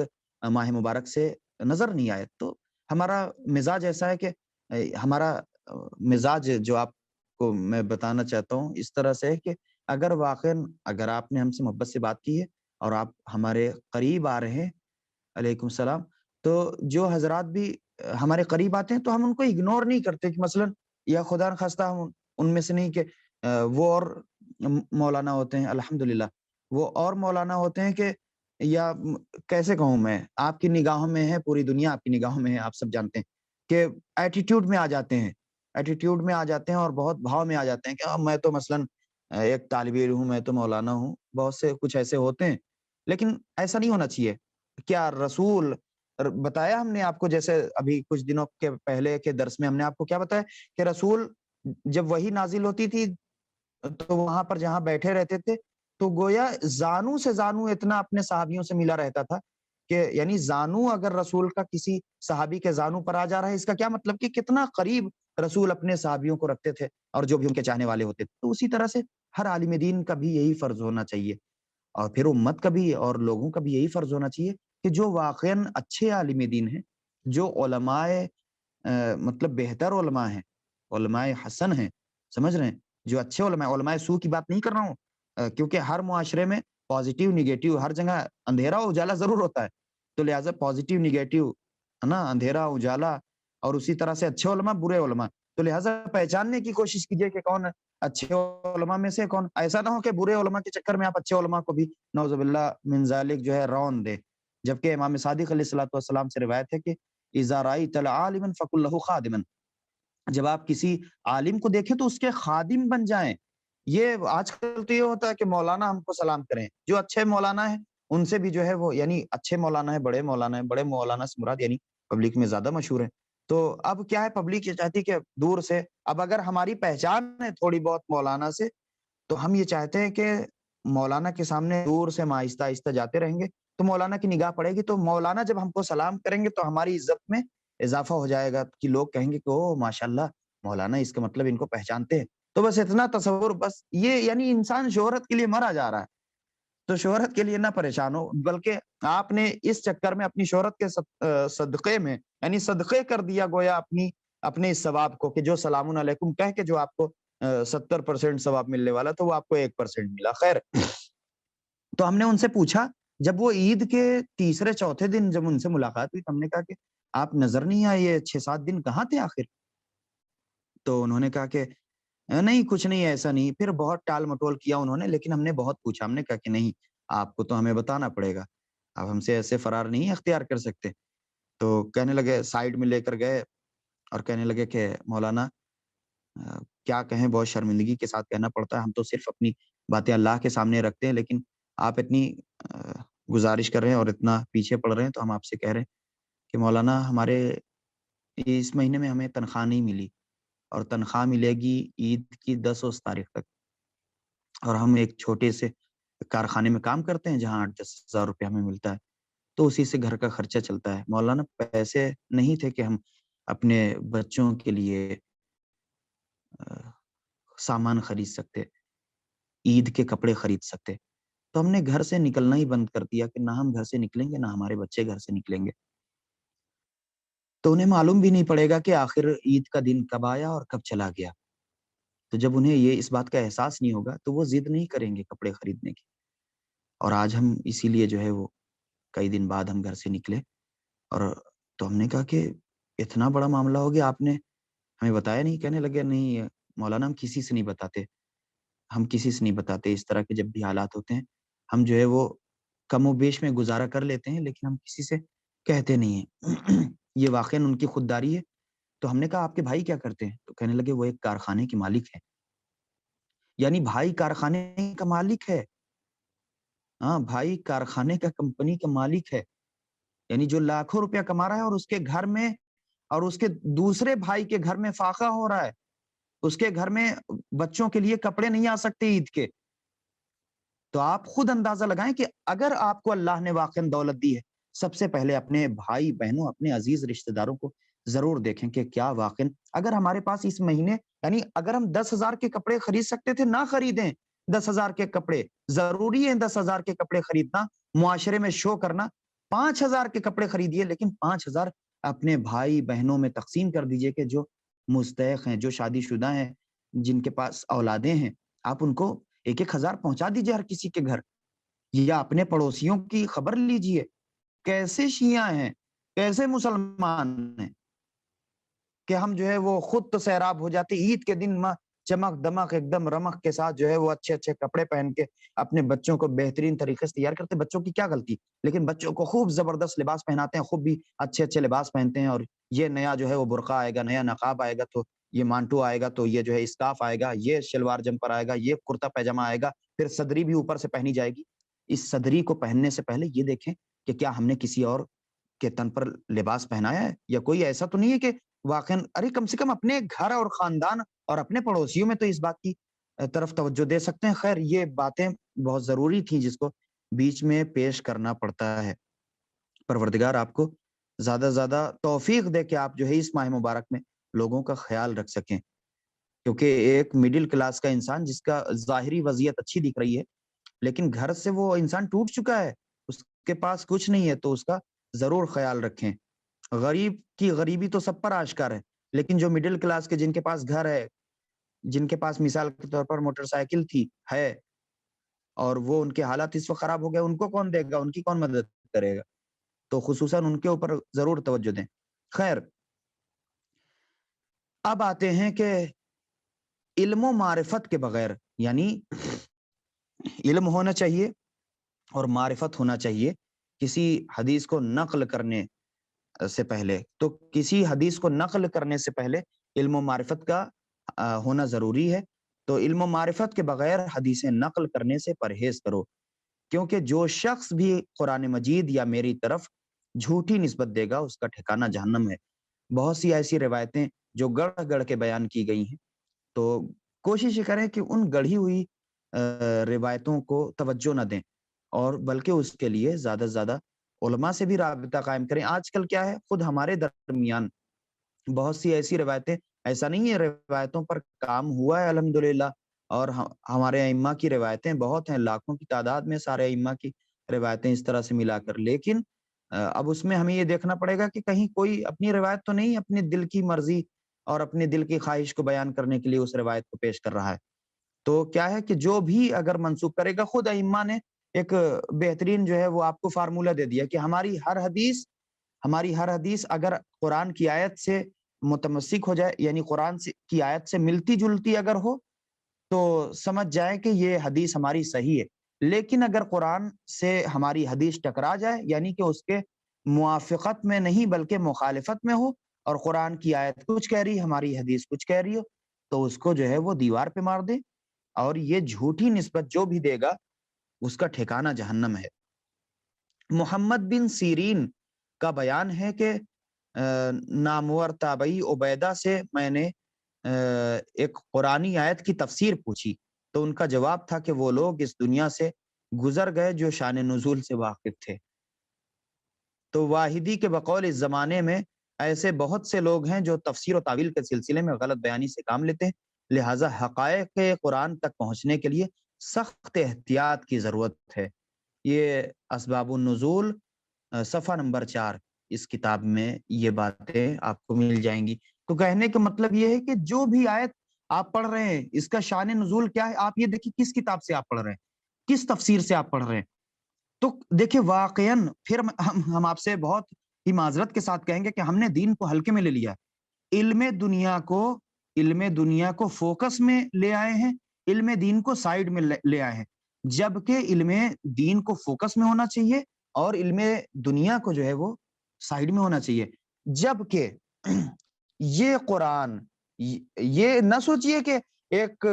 [SPEAKER 3] ماہ مبارک سے نظر نہیں آئے۔ تو ہمارا مزاج ایسا ہے کہ ہمارا مزاج جو آپ کو میں بتانا چاہتا ہوں اس طرح سے ہے کہ اگر آپ نے ہم سے محبت سے بات کی ہے اور آپ ہمارے قریب آ رہے ہیں، علیکم السلام، تو جو حضرات بھی ہمارے قریب آتے ہیں تو ہم ان کو اگنور نہیں کرتے، کہ مثلا یا خدا نخواستہ ہم ان میں سے نہیں کہ وہ اور مولانا ہوتے ہیں، الحمدللہ وہ اور مولانا ہوتے ہیں کہ یا کیسے کہوں میں، آپ کی نگاہوں میں ہے، پوری دنیا آپ کی نگاہوں میں ہے، آپ سب جانتے ہیں کہ ایٹیٹیوڈ میں آ جاتے ہیں، اور بہت بھاؤ میں آ جاتے ہیں کہ میں تو مثلا ایک طالب علم ہوں، میں تو مولانا ہوں، بہت سے کچھ ایسے ہوتے ہیں، لیکن ایسا نہیں ہونا چاہیے۔ کیا رسول بتایا ہم نے آپ کو، جیسے ابھی کچھ دنوں کے پہلے کے درس میں ہم نے آپ کو کیا بتایا کہ رسول جب وہی نازل ہوتی تھی تو وہاں پر جہاں بیٹھے رہتے تھے تو گویا زانو سے زانو اتنا اپنے صحابیوں سے ملا رہتا تھا، کہ یعنی زانو اگر رسول کا کسی صحابی کے زانو پر آ جا رہا ہے، اس کا کیا مطلب کہ کتنا قریب رسول اپنے صحابیوں کو رکھتے تھے اور جو بھی ان کے چاہنے والے ہوتے تھے۔ تو اسی طرح سے ہر عالم دین کا بھی یہی فرض ہونا چاہیے، اور پھر امت کا بھی اور لوگوں کا بھی یہی فرض ہونا چاہیے کہ جو واقعاً اچھے عالم دین ہیں، جو علماء مطلب بہتر علماء ہیں، علماء حسن ہیں، سمجھ رہے ہیں، جو اچھے علماء سو کی بات نہیں کر رہا ہوں، کیونکہ ہر معاشرے میں پازیٹیو نیگیٹو ہر جگہ اندھیرا اور اجالا ضرور ہوتا ہے، تو لہٰذا پازیٹیو نیگیٹو ہے نا، اندھیرا اجالا، اور اسی طرح سے اچھے علماء برے علماء، تو لہٰذا پہچاننے کی کوشش کیجئے کہ کون اچھے علماء میں سے کون، ایسا نہ ہو کہ برے علماء کے چکر میں آپ اچھے علماء کو بھی نعوذ باللہ من ذالک جو ہے رون دے، جبکہ امام صادق علیہ الصلوۃ والسلام سے روایت ہے کہ اذا رأیت العالما فقل له خادما، جب آپ کسی عالم کو دیکھیں تو اس کے خادم بن جائیں۔ یہ آج کل تو یہ ہوتا ہے کہ مولانا ہم کو سلام کریں، جو اچھے مولانا ہیں ان سے بھی جو ہے وہ یعنی اچھے مولانا ہے، بڑے مولانا ہے، بڑے مولانا سے مراد یعنی پبلک میں زیادہ مشہور ہے۔ تو اب کیا ہے، پبلک یہ چاہتی کہ دور سے، اب اگر ہماری پہچان ہے تھوڑی بہت مولانا سے، تو ہم یہ چاہتے ہیں کہ مولانا کے سامنے دور سے ہم آہستہ آہستہ جاتے رہیں گے تو مولانا کی نگاہ پڑے گی، تو مولانا جب ہم کو سلام کریں گے تو ہماری عزت میں اضافہ ہو جائے گا کہ لوگ کہیں گے کہ او ماشاءاللہ مولانا، اس کا مطلب ان کو پہچانتے ہیں۔ تو بس اتنا تصور، بس یہ یعنی انسان شہرت کے لیے مرا جا رہا ہے، تو شہرت کے لیے نہ پریشان ہو، بلکہ آپ نے اس چکر میں اپنی شہرت کے صدقے میں یعنی صدقے کر دیا گویا اپنے اس ثواب کو، کہ جو سلام علیکم کہہ کے جو آپ کو 70% ثواب ملنے والا تو وہ آپ کو 1% ملا۔ خیر، تو ہم نے ان سے پوچھا، جب وہ عید کے تیسرے چوتھے دن جب ان سے ملاقات ہوئی تو ہم نے کہا کہ آپ نظر نہیں آئے، یہ 6-7 دن کہاں تھے آخر؟ تو انہوں نے کہا کہ نہیں کچھ نہیں، ایسا نہیں۔ پھر بہت ٹال مٹول کیا انہوں نے، لیکن ہم نے بہت پوچھا، ہم نے کہا کہ نہیں، آپ کو تو ہمیں بتانا پڑے گا، آپ ہم سے ایسے فرار نہیں اختیار کر سکتے۔ تو کہنے لگے، سائڈ میں لے کر گئے اور کہنے لگے کہ مولانا کیا کہیں، بہت شرمندگی کے ساتھ کہنا پڑتا ہے، ہم تو صرف اپنی باتیں اللہ کے سامنے رکھتے ہیں، لیکن آپ اتنی گزارش کر رہے ہیں اور اتنا پیچھے پڑ رہے ہیں تو ہم آپ سے کہہ رہے ہیں کہ مولانا ہمارے اس مہینے میں ہمیں تنخواہ نہیں ملی، اور تنخواہ ملے گی عید کی 10 تاریخ تک، اور ہم ایک چھوٹے سے کارخانے میں کام کرتے ہیں جہاں 8-10 ہزار روپے ہمیں ملتا ہے، تو اسی سے گھر کا خرچہ چلتا ہے۔ مولانا پیسے نہیں تھے کہ ہم اپنے بچوں کے لیے سامان خرید سکتے، عید کے کپڑے خرید سکتے، تو ہم نے گھر سے نکلنا ہی بند کر دیا کہ نہ ہم گھر سے نکلیں گے، نہ ہمارے بچے گھر سے نکلیں گے۔ تو انہیں معلوم بھی نہیں پڑے گا کہ آخر عید کا دن کب آیا اور کب چلا گیا۔ تو جب انہیں یہ اس بات کا احساس نہیں ہوگا تو وہ ضد نہیں کریں گے کپڑے خریدنے کی۔ اور آج ہم اسی لیے جو ہے وہ کئی دن بعد ہم گھر سے نکلے، اور تو ہم نے کہا کہ اتنا بڑا معاملہ ہو گیا، آپ نے ہمیں بتایا نہیں؟ کہنے لگے نہیں مولانا، ہم کسی سے نہیں بتاتے، ہم کسی سے نہیں بتاتے، اس طرح کے جب بھی حالات ہوتے ہیں ہم جو ہے وہ کم و بیش میں گزارا کر لیتے ہیں، لیکن ہم کسی سے کہتے نہیں ہیں۔ یہ واقعاً ان کی خودداری ہے۔ تو ہم نے کہا آپ کے بھائی کیا کرتے ہیں؟ تو کہنے لگے وہ ایک کارخانے کے مالک ہے۔ یعنی بھائی کارخانے کا مالک ہے، ہاں بھائی کارخانے کا، کمپنی کا مالک ہے، یعنی جو لاکھوں روپیہ کما رہا ہے، اور اس کے گھر میں اور اس کے دوسرے بھائی کے گھر میں فاقہ ہو رہا ہے، اس کے گھر میں بچوں کے لیے کپڑے نہیں آ سکتے عید کے۔ تو آپ خود اندازہ لگائیں کہ اگر آپ کو اللہ نے واقعاً دولت دی ہے، سب سے پہلے اپنے بھائی بہنوں، اپنے عزیز رشتہ داروں کو ضرور دیکھیں کہ کیا واقعاً اگر ہمارے پاس اس مہینے یعنی اگر ہم 10,000 کے کپڑے خرید سکتے تھے، نہ خریدیں 10,000 کے کپڑے۔ ضروری ہے 10,000 کے کپڑے خریدنا، معاشرے میں شو کرنا۔ 5,000 کے کپڑے خریدیے، لیکن 5,000 اپنے بھائی بہنوں میں تقسیم کر دیجئے کہ جو مستحق ہیں، جو شادی شدہ ہیں، جن کے پاس اولادیں ہیں، آپ ان کو 1,000 پہنچا دیجئے ہر کسی کے گھر۔ یا اپنے پڑوسیوں کی خبر لیجئے، کیسے شیعہ ہیں، کیسے مسلمان ہیں، کہ ہم جو ہے وہ خود تو سیراب ہو جاتے عید کے دن، چمک دمک ایک دم رمق کے ساتھ جو ہے وہ اچھے اچھے کپڑے پہن کے اپنے بچوں کو بہترین طریقے سے تیار کرتے۔ بچوں کی کیا غلطی، لیکن بچوں کو خوب زبردست لباس پہناتے ہیں، خوب بھی اچھے اچھے لباس پہنتے ہیں، اور یہ نیا جو ہے وہ برقع آئے گا، نیا نقاب آئے گا، تو یہ مانٹو آئے گا، تو یہ جو ہے اسکارف آئے گا، یہ شلوار جمپر آئے گا، یہ کرتا پیجامہ آئے گا، پھر صدری بھی اوپر سے پہنی جائے گی۔ اس صدری کو پہننے سے پہلے یہ دیکھیں کہ کیا ہم نے کسی اور کے تن پر لباس پہنایا ہے، یا کوئی ایسا تو نہیں ہے کہ واقعاً، ارے کم سے کم اپنے گھر اور خاندان اور اپنے پڑوسیوں میں تو اس بات کی طرف توجہ دے سکتے ہیں۔ خیر، یہ باتیں بہت ضروری تھیں جس کو بیچ میں پیش کرنا پڑتا ہے۔ پروردگار آپ کو زیادہ سے زیادہ توفیق دے کہ آپ جو ہے اس ماہ مبارک میں لوگوں کا خیال رکھ سکیں، کیونکہ ایک مڈل کلاس کا انسان جس کا ظاہری وضعیت اچھی دکھ رہی ہے، لیکن گھر سے وہ انسان ٹوٹ چکا ہے، اس کے پاس کچھ نہیں ہے، تو اس کا ضرور خیال رکھیں۔ غریب کی غریبی تو سب پر آشکار ہے، لیکن جو مڈل کلاس کے، جن کے پاس گھر ہے، جن کے پاس مثال کے طور پر موٹر سائیکل ہے، اور وہ ان کے حالات اس وقت خراب ہو گئے، ان کو کون دے گا، ان کی کون مدد کرے گا؟ تو خصوصاً ان کے اوپر ضرور توجہ دیں۔ خیر، اب آتے ہیں کہ علم و معرفت کے بغیر، یعنی علم ہونا چاہیے اور معرفت ہونا چاہیے کسی حدیث کو نقل کرنے سے پہلے۔ تو کسی حدیث کو نقل کرنے سے پہلے علم و معرفت کا ہونا ضروری ہے۔ تو علم و معرفت کے بغیر حدیثیں نقل کرنے سے پرہیز کرو، کیونکہ جو شخص بھی قرآن مجید یا میری طرف جھوٹی نسبت دے گا اس کا ٹھکانہ جہنم ہے۔ بہت سی ایسی روایتیں جو گڑھ گڑھ کے بیان کی گئی ہیں، تو کوشش یہ کریں کہ ان گڑھی ہوئی روایتوں کو توجہ نہ دیں، اور بلکہ اس کے لیے زیادہ سے زیادہ علماء سے بھی رابطہ قائم کریں۔ آج کل کیا ہے، خود ہمارے درمیان بہت سی ایسی روایتیں، ایسا نہیں ہے روایتوں پر کام ہوا ہے الحمدللہ، اور ہمارے ائمہ کی روایتیں بہت ہیں، لاکھوں کی تعداد میں سارے ائمہ کی روایتیں اس طرح سے ملا کر، لیکن اب اس میں ہمیں یہ دیکھنا پڑے گا کہ کہیں کوئی اپنی روایت تو نہیں اپنے دل کی مرضی اور اپنے دل کی خواہش کو بیان کرنے کے لیے اس روایت کو پیش کر رہا ہے۔ تو کیا ہے کہ جو بھی اگر منسوخ کرے گا، خود ائمہ نے ایک بہترین جو ہے وہ آپ کو فارمولہ دے دیا کہ ہماری ہر حدیث اگر قرآن کی آیت سے متمسک ہو جائے، یعنی قرآن کی آیت سے ملتی جلتی اگر ہو، تو سمجھ جائے کہ یہ حدیث ہماری صحیح ہے۔ لیکن اگر قرآن سے ہماری حدیث ٹکرا جائے، یعنی کہ اس کے موافقت میں نہیں بلکہ مخالفت میں ہو، اور قرآن کی آیت کچھ کہہ رہی ہے، ہماری حدیث کچھ کہہ رہی ہو، تو اس کو جو ہے وہ دیوار پہ مار دے، اور یہ جھوٹی نسبت جو بھی دے گا اس کا ٹھکانہ جہنم ہے۔ محمد بن سیرین کا بیان ہے کہ نامور تابعی عبیدہ سے میں نے ایک قرآنی آیت کی تفسیر پوچھی، تو ان کا جواب تھا کہ وہ لوگ اس دنیا سے گزر گئے جو شان نزول سے واقف تھے۔ تو واحدی کے بقول اس زمانے میں ایسے بہت سے لوگ ہیں جو تفسیر و تعویل کے سلسلے میں غلط بیانی سے کام لیتے ہیں، لہٰذا حقائق قرآن تک پہنچنے کے لیے سخت احتیاط کی ضرورت ہے۔ یہ اسباب النزول صفحہ نمبر 4 اس کتاب میں یہ باتیں آپ کو مل جائیں گی۔ تو کہنے کا مطلب یہ ہے کہ جو بھی آیت آپ پڑھ رہے ہیں اس کا شان نزول کیا ہے، آپ یہ دیکھیں کس کتاب سے آپ پڑھ رہے ہیں، کس تفسیر سے آپ پڑھ رہے ہیں۔ تو دیکھیں واقعاً پھر ہم آپ سے بہت ہی معذرت کے ساتھ کہیں گے کہ ہم نے دین کو ہلکے میں لے لیا ہے، علم دنیا کو فوکس میں لے آئے ہیں، علم دین کو سائیڈ میں لے آئے ہیں، جبکہ علم دین کو فوکس میں ہونا چاہیے اور علم دنیا کو جو ہے وہ سائیڈ میں ہونا چاہیے۔ جبکہ یہ قرآن، یہ نہ سوچئے کہ ایک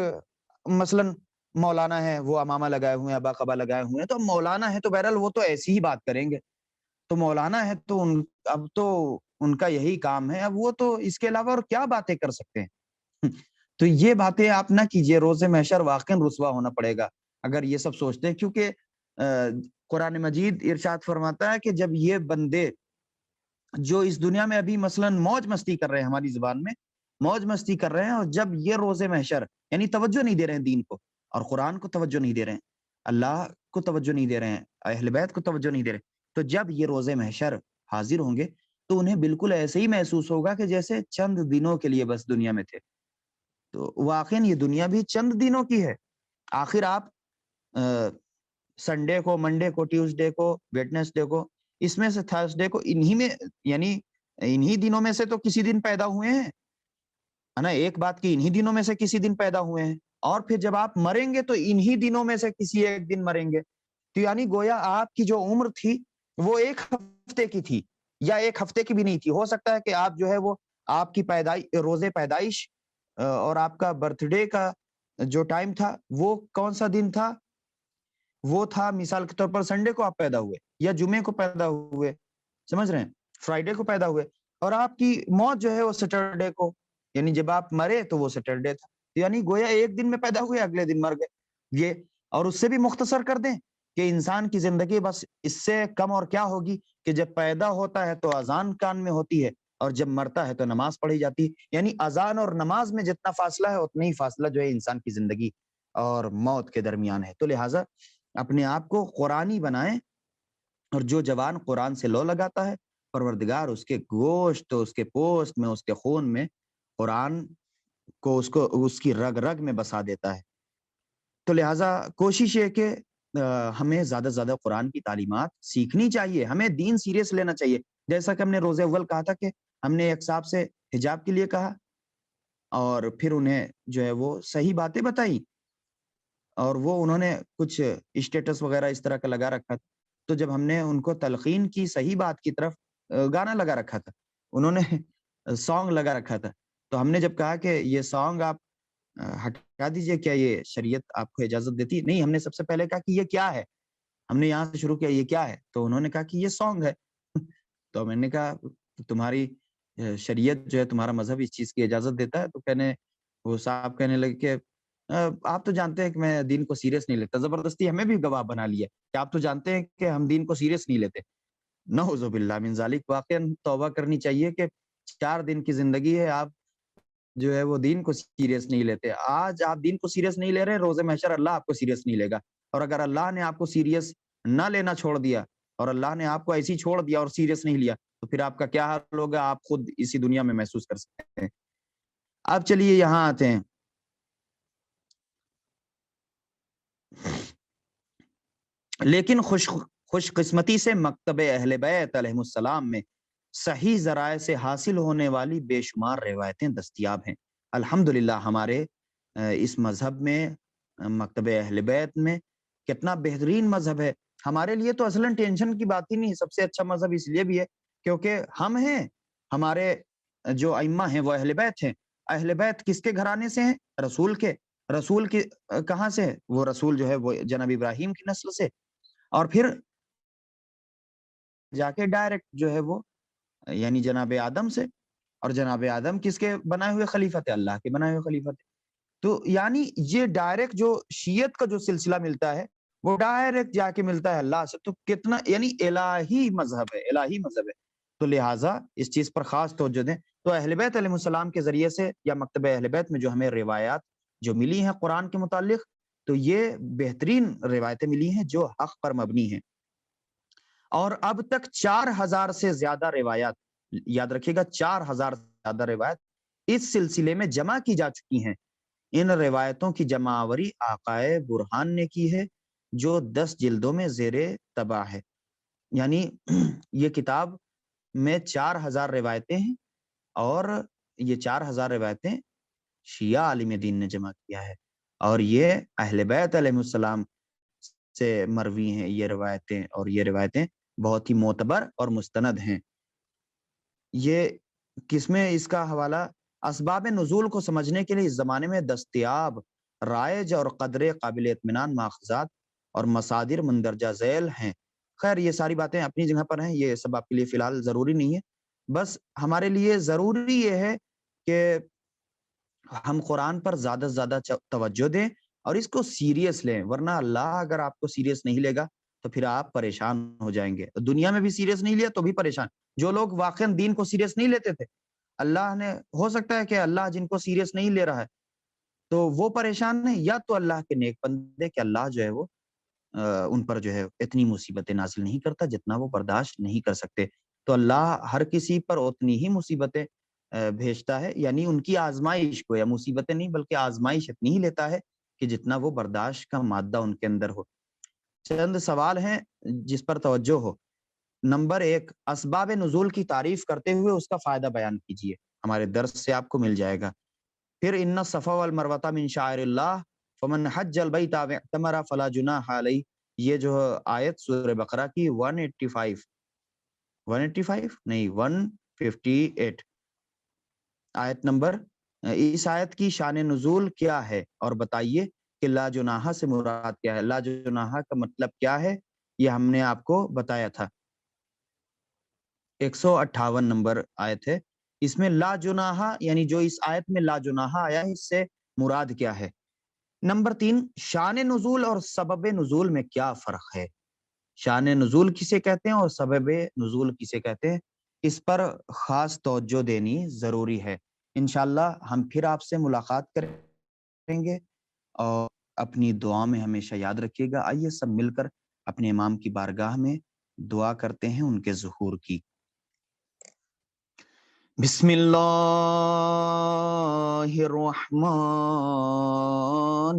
[SPEAKER 3] مثلاً مولانا ہے، وہ امامہ لگائے ہوئے ہیں، ابا قبا لگائے ہوئے ہیں، تو مولانا ہے تو بہرحال وہ تو ایسی ہی بات کریں گے، تو مولانا ہے تو اب تو ان کا یہی کام ہے، اب وہ تو اس کے علاوہ اور کیا باتیں کر سکتے ہیں؟ تو یہ باتیں آپ نہ کیجئے، روز محشر واقعاً رسوا ہونا پڑے گا اگر یہ سب سوچتے ہیں، کیونکہ قرآن مجید ارشاد فرماتا ہے کہ جب یہ بندے جو اس دنیا میں ابھی مثلاً موج مستی کر رہے ہیں، ہماری زبان میں موج مستی کر رہے ہیں، اور جب یہ روز محشر یعنی توجہ نہیں دے رہے ہیں دین کو اور قرآن کو توجہ نہیں دے رہے ہیں، اللہ کو توجہ نہیں دے رہے ہیں، اہل بیت کو توجہ نہیں دے رہے، تو جب یہ روز محشر حاضر ہوں گے تو انہیں بالکل ایسے ہی محسوس ہوگا کہ جیسے چند دنوں کے لیے بس دنیا میں تھے۔ تو واقعاً یہ دنیا بھی چند دنوں کی ہے۔ آخر آپ سنڈے کو، منڈے کو، ٹیوزڈے کو، ویڈنسڈے کو، اس میں سے تھرسڈے کو، انہی میں یعنی انہی دنوں میں سے تو کسی دن پیدا ہوئے ہیں، ہے نا، ایک بات کی انہی دنوں میں سے کسی دن پیدا ہوئے ہیں، اور پھر جب آپ مریں گے تو انہی دنوں میں سے کسی ایک دن مریں گے۔ تو یعنی گویا آپ کی جو عمر تھی وہ ایک ہفتے کی تھی، یا ایک ہفتے کی بھی نہیں تھی۔ ہو سکتا ہے کہ آپ جو ہے وہ آپ کی روز پیدائش اور آپ کا برتھ ڈے کا جو ٹائم تھا وہ کون سا دن تھا، وہ تھا مثال کے طور پر سنڈے کو آپ پیدا ہوئے، یا جمعے کو پیدا ہوئے، سمجھ رہے ہیں، فرائیڈے کو پیدا ہوئے، اور آپ کی موت جو ہے وہ سیٹرڈے کو، یعنی جب آپ مرے تو وہ سیٹرڈے تھا، یعنی گویا ایک دن میں پیدا ہوئے اگلے دن مر گئے۔ یہ اور اس سے بھی مختصر کر دیں کہ انسان کی زندگی بس اس سے کم اور کیا ہوگی کہ جب پیدا ہوتا ہے تو اذان کان میں ہوتی ہے، اور جب مرتا ہے تو نماز پڑھی جاتی ہے، یعنی اذان اور نماز میں جتنا فاصلہ ہے اتنا ہی فاصلہ جو ہے انسان کی زندگی اور موت کے درمیان ہے۔ تو لہٰذا اپنے آپ کو قرآنی بنائیں، اور جو جوان قرآن سے لو لگاتا ہے پروردگار اس کے گوشت، اس کے پوست میں، اس کے خون میں قرآن کو اس کی رگ رگ میں بسا دیتا ہے۔ تو لہٰذا کوشش یہ کہ ہمیں زیادہ سے زیادہ قرآن کی تعلیمات سیکھنی چاہیے، ہمیں دین سیریس لینا چاہیے. جیسا کہ ہم نے روز اول کہا تھا کہ ہم نے ایک صاحب سے حجاب کے لیے کہا اور پھر انہیں جو ہے وہ صحیح باتیں بتائی، اور وہ انہوں نے کچھ اسٹیٹس وغیرہ اس طرح کا لگا رکھا تھا. تو جب ہم نے ان کو تلقین کی صحیح بات کی طرف، گانا لگا رکھا تھا، انہوں نے سانگ لگا رکھا تھا، تو ہم نے جب کہا کہ یہ سانگ آپ ہٹا دیجئے، کیا یہ شریعت آپ کو اجازت دیتی ہے؟ نہیں، ہم نے سب سے پہلے کہا کہ یہ کیا ہے. ہم نے یہاں سے شروع کیا یہ کیا ہے، تو انہوں نے کہا کہ یہ سانگ ہے. تو میں نے کہا تمہاری شریعت جو ہے، تمہارا مذہب اس چیز کی اجازت دیتا ہے؟ تو وہ صاحب کہنے لگے کہ آپ تو جانتے ہیں کہ میں دین کو سیریس نہیں لیتا. زبردستی ہمیں بھی گواہ بنا لیا کہ آپ تو جانتے ہیں کہ ہم دین کو سیریس نہیں لیتے. نعوذ باللہ من ذالک. واقعا توبہ کرنی چاہیے کہ 4 دن کی زندگی ہے، آپ جو ہے وہ دین کو سیریس نہیں لیتے. آج آپ دین کو سیریس نہیں لے رہے، روز محشر اللہ آپ کو سیریس نہیں لے گا. اور اگر اللہ نے آپ کو سیریس نہ لینا چھوڑ دیا اور اللہ نے آپ کو ایسی چھوڑ دیا اور سیریس نہیں لیا، تو پھر آپ کا کیا حال ہوگا آپ خود اسی دنیا میں محسوس کر سکتے ہیں. اب چلیے یہاں آتے ہیں. لیکن خوش قسمتی سے مکتب اہل بیت علیہ السلام میں صحیح ذرائع سے حاصل ہونے والی بے شمار روایتیں دستیاب ہیں. الحمدللہ ہمارے اس مذہب میں، مکتب اہل بیت میں، کتنا بہترین مذہب ہے. ہمارے لیے تو اصلاً ٹینشن کی بات ہی نہیں. سب سے اچھا مذہب اس لیے بھی ہے کیونکہ ہم ہیں، ہمارے جو ائمہ ہیں وہ اہل بیت ہیں. اہل بیت کس کے گھرانے سے ہیں؟ رسول کے. رسول کی کہاں سے ہے؟ وہ رسول جو ہے وہ جناب ابراہیم کی نسل سے، اور پھر جا کے ڈائریکٹ جو ہے وہ یعنی جناب آدم سے. اور جناب آدم کس کے بنائے ہوئے خلیفت ہے؟ اللہ کے بنائے ہوئے خلیفت. تو یعنی یہ ڈائریکٹ جو شیعت کا جو سلسلہ ملتا ہے وہ ڈائریکٹ جا کے ملتا ہے اللہ سے. تو کتنا یعنی الہی مذہب ہے، الہی مذہب ہے. تو لہٰذا اس چیز پر خاص توجہ دیں. تو اہل بیت علیہ السلام کے ذریعے سے یا مکتب اہل بیت میں جو ہمیں روایات جو ملی ہیں قرآن کے متعلق، تو یہ بہترین روایتیں ملی ہیں جو حق پر مبنی ہیں. اور اب تک 4000 سے زیادہ روایات، یاد رکھیے گا 4000 سے زیادہ روایت اس سلسلے میں جمع کی جا چکی ہیں. ان روایتوں کی جمع آوری آقائے برہان نے کی ہے جو 10 جلدوں میں زیر طبع ہے. یعنی یہ کتاب میں 4000 روایتیں ہیں اور یہ 4000 روایتیں شیعہ عالم دین نے جمع کیا ہے، اور یہ اہل بیت علیہ السلام سے مروی ہیں یہ روایتیں، اور یہ روایتیں بہت ہی معتبر اور مستند ہیں. یہ کس میں اس کا حوالہ؟ اسباب نزول کو سمجھنے کے لیے اس زمانے میں دستیاب رائج اور قدر قابل اطمینان ماخذات اور مصادر مندرجہ ذیل ہیں. خیر یہ ساری باتیں اپنی جگہ پر ہیں، یہ سب آپ کے لیے فی الحال ضروری نہیں ہے. بس ہمارے لیے ضروری یہ ہے کہ ہم قرآن پر زیادہ سے زیادہ توجہ دیں اور اس کو سیریس لیں، ورنہ اللہ اگر آپ کو سیریس نہیں لے گا تو پھر آپ پریشان ہو جائیں گے. دنیا میں بھی سیریس نہیں لیا تو بھی پریشان. جو لوگ واقعا دین کو سیریس نہیں لیتے تھے، اللہ نے، ہو سکتا ہے کہ اللہ جن کو سیریس نہیں لے رہا ہے تو وہ پریشان ہیں، یا تو اللہ کے نیک بندے کہ اللہ جو ہے وہ ان پر جو ہے اتنی مصیبتیں نازل نہیں کرتا جتنا وہ برداشت نہیں کر سکتے. تو اللہ ہر کسی پر اتنی ہی مصیبتیں بھیجتا ہے، یعنی ان کی آزمائش کو، یا مصیبتیں نہیں بلکہ آزمائش اتنی ہی لیتا ہے کہ جتنا وہ برداشت کا مادہ ان کے اندر ہو. چند سوال ہیں جس پر توجہ ہو. نمبر 1، اسباب نزول کی تعریف کرتے ہوئے اس کا فائدہ بیان کیجئے. ہمارے درس سے آپ کو مل جائے گا. پھر ان الصفا والمروہ من شعائر اللہ فمن حج البیت او اعتمر فلا جناح علیہ، یہ جو آیت سورہ بقرہ کی 185 نہیں 158 آیت نمبر، اس آیت کی شان نزول کیا ہے اور بتائیے کہ لا جناح سے مراد کیا ہے. لا جناح کا مطلب کیا ہے یہ ہم نے آپ کو بتایا تھا. 158 نمبر آیت ہے. اس میں لا جناح یعنی جو اس آیت میں لا جناح آیا ہے اس سے مراد کیا ہے. نمبر 3، شان نزول اور سبب نزول میں کیا فرق ہے؟ شان نزول کسے کہتے ہیں اور سبب نزول کسے کہتے ہیں؟ اس پر خاص توجہ دینی ضروری ہے. انشاءاللہ ہم پھر آپ سے ملاقات کریں گے، اور اپنی دعا میں ہمیشہ یاد رکھیے گا. آئیے سب مل کر اپنے امام کی بارگاہ میں دعا کرتے ہیں ان کے ظہور کی. بسم اللہ الرحمن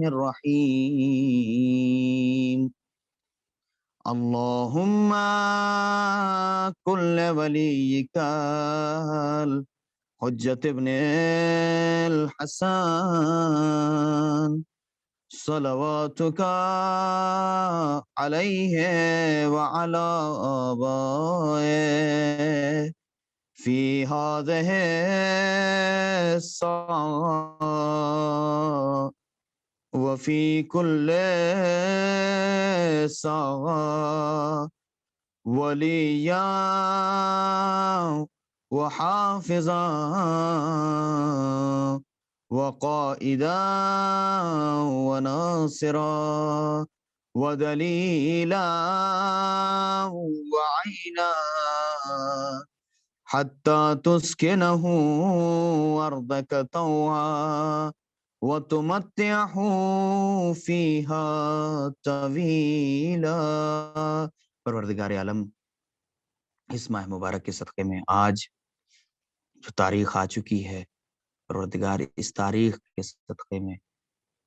[SPEAKER 3] الرحیم. اللهم كل وليك الحجة ابن الحسن صلواتك عليه وعلى آبائه في هذه الساعة وفي كل ساعة وليا وحافظا وقائدا وناصرا ودليلا وعينا حتى تسكنه أرضك طوعا وتمتعه فيها طویلا۔ پروردگار عالم، اس ماہ مبارک کے صدقے میں آج جو تاریخ آ چکی ہے، پروردگار اس تاریخ کے صدقے میں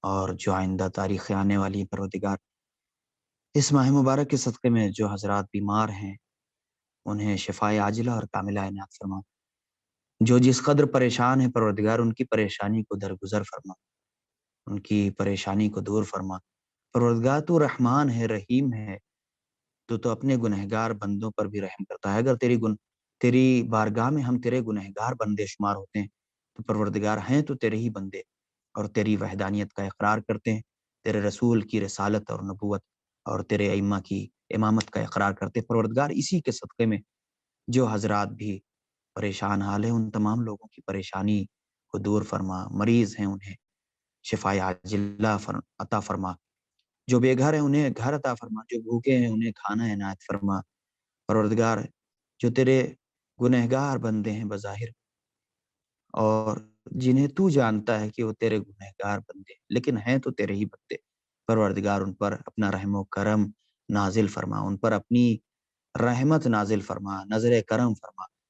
[SPEAKER 3] اور جو آئندہ تاریخیں آنے والی ہیں، پروردگار اس ماہ مبارک کے صدقے میں جو حضرات بیمار ہیں انہیں شفائے عاجلہ اور کاملہ عنایت فرما، جو جس قدر پریشان ہیں پروردگار ان کی پریشانی کو درگزر فرما، ان کی پریشانی کو دور فرما۔ پروردگار تو رحمان ہے، رحیم ہے، تو اپنے گنہگار بندوں پر بھی رحم کرتا ہے۔ اگر تیری بارگاہ میں ہم تیرے گنہگار بندے شمار ہوتے ہیں تو پروردگار ہیں تو تیرے ہی بندے، اور تیری وحدانیت کا اقرار کرتے ہیں، تیرے رسول کی رسالت اور نبوت اور تیرے ائمہ کی امامت کا اقرار کرتے ہیں۔ پروردگار اسی کے صدقے میں جو حضرات بھی پریشان حال ہیں ان تمام لوگوں کی پریشانی کو دور فرما، مریض ہیں انہیں شفائے عاجلہ عطا فرما، جو بے گھر ہیں انہیں گھر عطا فرما، جو بھوکے ہیں انہیں کھانا عنایت فرما۔ پروردگار جو تیرے گنہگار بندے ہیں بظاہر اور جنہیں تو جانتا ہے کہ وہ تیرے گنہگار بندے لیکن ہیں تو تیرے ہی بندے، پروردگار ان پر اپنا رحم و کرم نازل فرما، ان پر اپنی رحمت نازل فرما، نظر کرم فرما۔